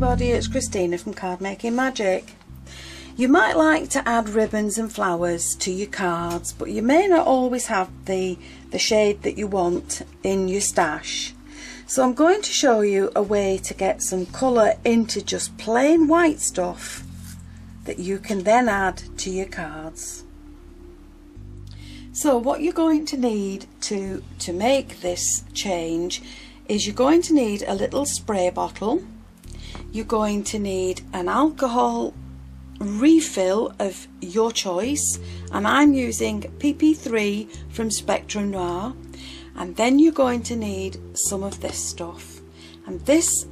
everybody, it's Christina from Card Making Magic. You might like to add ribbons and flowers to your cards, but you may not always have the shade that you want in your stash. So I'm going to show you a way to get some colour into just plain white stuff that you can then add to your cards. So what you're going to need to make this change is you're going to need a little spray bottle. You're going to need an alcohol refill of your choice, and I'm using PP3 from Spectrum Noir, and then you're going to need some of this stuff, and this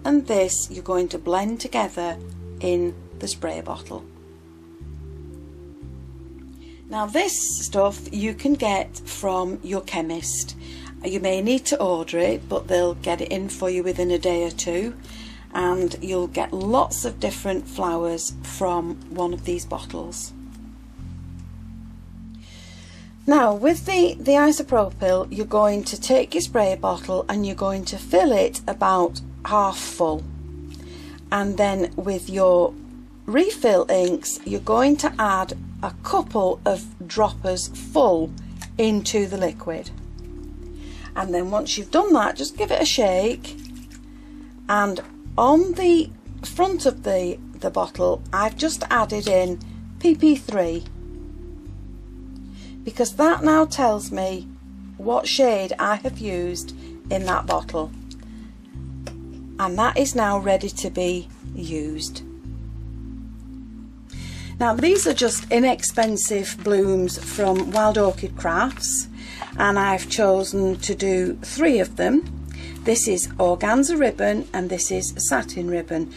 you're going to blend together in the spray bottle. Now this stuff you can get from your chemist. You may need to order it, but they'll get it in for you within a day or two, and you'll get lots of different flowers from one of these bottles. Now with the isopropyl, you're going to take your spray bottle and you're going to fill it about half full, and then with your refill inks you're going to add a couple of droppers full into the liquid, and then once you've done that, just give it a shake, and on the front of the bottle I've just added in PP3, because that now tells me what shade I have used in that bottle, and that is now ready to be used. Now these are just inexpensive blooms from Wild Orchid Crafts, and I've chosen to do 3 of them. This is organza ribbon and this is satin ribbon.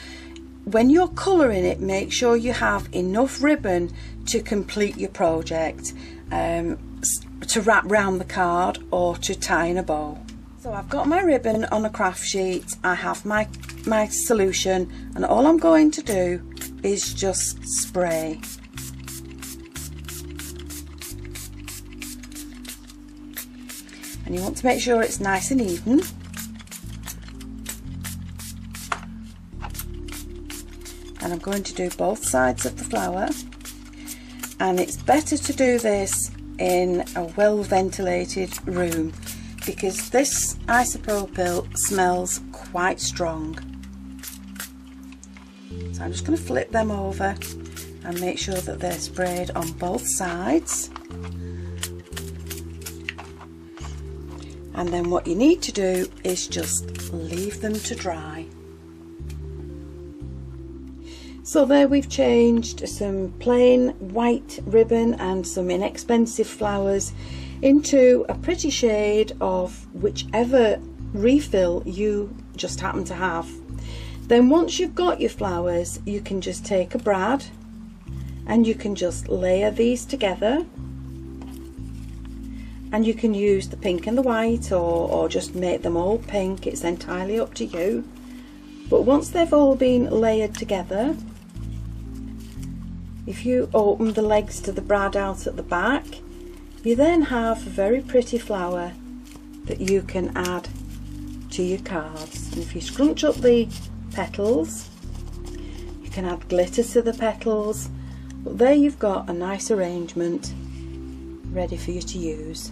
When you're colouring it, make sure you have enough ribbon to complete your project, to wrap round the card or to tie in a bow. So I've got my ribbon on a craft sheet, I have my solution, and all I'm going to do is just spray. And you want to make sure it's nice and even. And I'm going to do both sides of the flower, and it's better to do this in a well ventilated room because this isopropyl smells quite strong. So I'm just going to flip them over and make sure that they're sprayed on both sides, and then what you need to do is just leave them to dry. So there we've changed some plain white ribbon and some inexpensive flowers into a pretty shade of whichever refill you just happen to have. Then once you've got your flowers, you can just take a brad and you can just layer these together, and you can use the pink and the white or just make them all pink, it's entirely up to you. But once they've all been layered together, if you open the legs to the brad out at the back, you then have a very pretty flower that you can add to your cards. And if you scrunch up the petals, you can add glitter to the petals, but there you've got a nice arrangement ready for you to use.